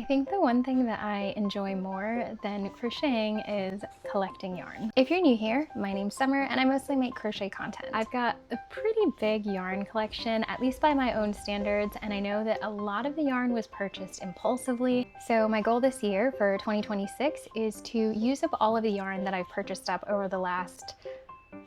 think the one thing that I enjoy more than crocheting is collecting yarn. If you're new here, my name's Summer and I mostly make crochet content. I've got a pretty big yarn collection, at least by my own standards, and I know that a lot of the yarn was purchased impulsively. So my goal this year for 2026 is to use up all of the yarn that I've purchased up over the last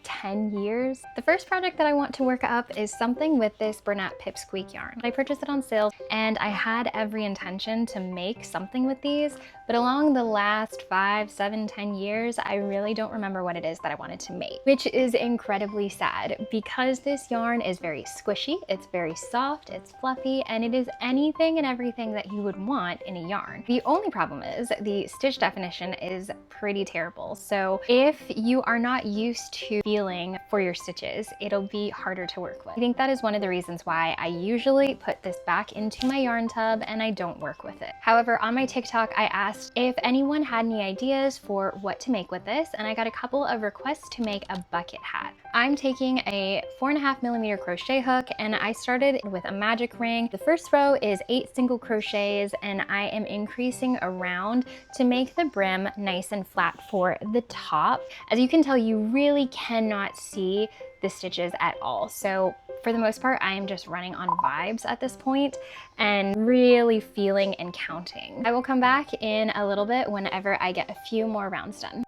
10 years. The first project that I want to work up is something with this Bernat Pipsqueak yarn. I purchased it on sale and I had every intention to make something with these, but along the last 5, 7, 10 years, I really don't remember what it is that I wanted to make, which is incredibly sad because this yarn is very squishy, it's very soft, it's fluffy, and it is anything and everything that you would want in a yarn. The only problem is the stitch definition is pretty terrible. So if you are not used to feeling for your stitches, it'll be harder to work with. I think that is one of the reasons why I usually put this back into my yarn tub and I don't work with it. However, on my TikTok, I asked if anyone had any ideas for what to make with this, and I got a couple of requests to make a bucket hat. I'm taking a 4.5mm crochet hook and I started with a magic ring. The first row is 8 single crochets and I am increasing around to make the brim nice and flat for the top. As you can tell, you really cannot see the stitches at all. So for the most part, I am just running on vibes at this point and really feeling and counting. I will come back in a little bit whenever I get a few more rounds done.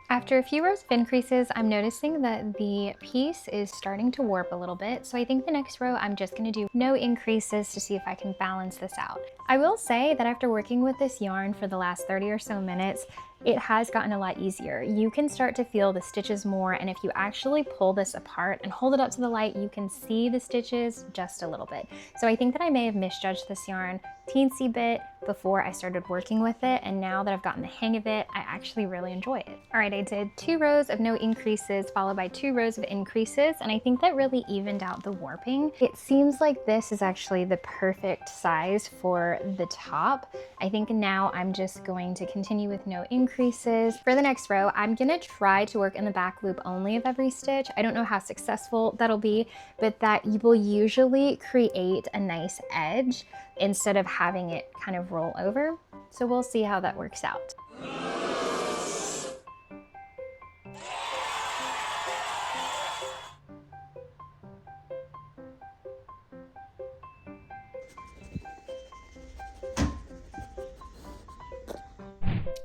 After a few rows of increases, I'm noticing that the piece is starting to warp a little bit, so I think the next row I'm just going to do no increases to see if I can balance this out. I will say that after working with this yarn for the last 30 or so minutes, it has gotten a lot easier. You can start to feel the stitches more, and if you actually pull this apart and hold it up to the light, you can see the stitches just a little bit. So I think that I may have misjudged this yarn teensy bit before I started working with it, and now that I've gotten the hang of it, I actually really enjoy it. All right, I did 2 rows of no increases followed by 2 rows of increases, and I think that really evened out the warping. It seems like this is actually the perfect size for the top. I think now I'm just going to continue with no increases. For the next row, I'm gonna try to work in the back loop only of every stitch. I don't know how successful that'll be, but that will usually create a nice edge instead of having it kind of roll over. So we'll see how that works out.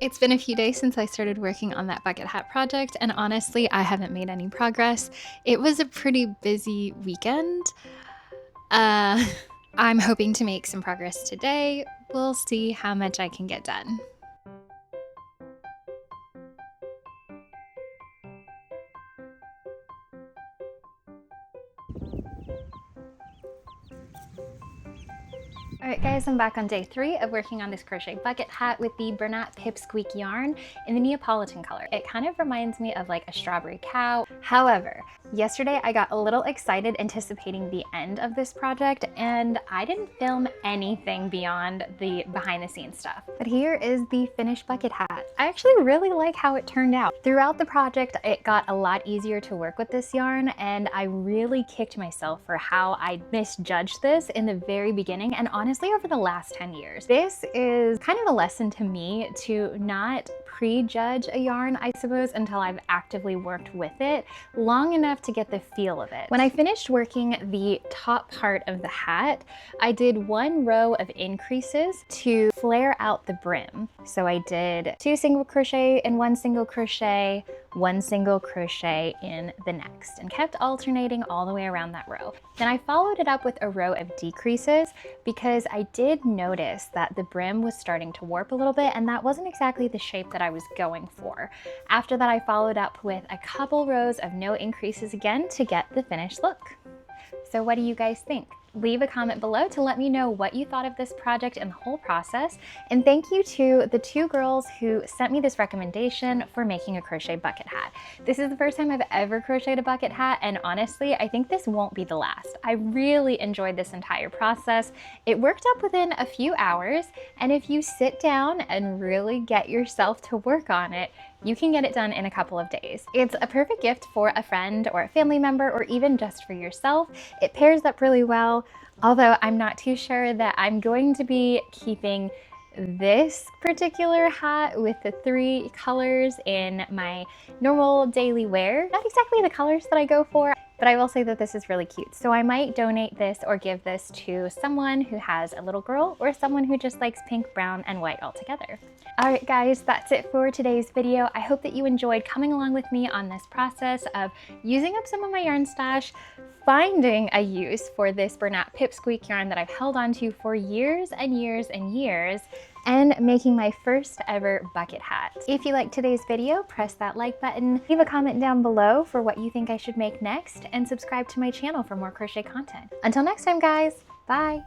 It's been a few days since I started working on that bucket hat project, and honestly, I haven't made any progress. It was a pretty busy weekend. I'm hoping to make some progress today. We'll see how much I can get done. Alright guys, I'm back on day 3 of working on this crochet bucket hat with the Bernat Pipsqueak yarn in the Neapolitan color. It kind of reminds me of like a strawberry cow. However, yesterday I got a little excited anticipating the end of this project and I didn't film anything beyond the behind the scenes stuff. But here is the finished bucket hat. I actually really like how it turned out. Throughout the project, it got a lot easier to work with this yarn, and I really kicked myself for how I misjudged this in the very beginning and honestly over the last 10 years. This is kind of a lesson to me to not prejudge a yarn, I suppose, until I've actively worked with it long enough to get the feel of it. When I finished working the top part of the hat, I did 1 row of increases to flare out the brim. So I did 2 single crochet and 1 single crochet, 1 single crochet in the next, and kept alternating all the way around that row. Then I followed it up with a row of decreases because I did notice that the brim was starting to warp a little bit, and that wasn't exactly the shape that I was going for. After that, I followed up with a couple rows of no increases again to get the finished look. So what do you guys think? Leave a comment below to let me know what you thought of this project and the whole process. And thank you to the 2 girls who sent me this recommendation for making a crochet bucket hat. This is the first time I've ever crocheted a bucket hat, and honestly, I think this won't be the last. I really enjoyed this entire process. It worked up within a few hours, and if you sit down and really get yourself to work on it, you can get it done in a couple of days. It's a perfect gift for a friend or a family member, or even just for yourself. It pairs up really well, although I'm not too sure that I'm going to be keeping this particular hat with the 3 colors in my normal daily wear. Not exactly the colors that I go for, but I will say that this is really cute. So I might donate this or give this to someone who has a little girl, or someone who just likes pink, brown, and white all together. All right, guys, that's it for today's video. I hope that you enjoyed coming along with me on this process of using up some of my yarn stash, finding a use for this Bernat Pipsqueak yarn that I've held onto for years and years and years, and making my first ever bucket hat. If you liked today's video, press that like button, leave a comment down below for what you think I should make next, and subscribe to my channel for more crochet content. Until next time, guys, bye.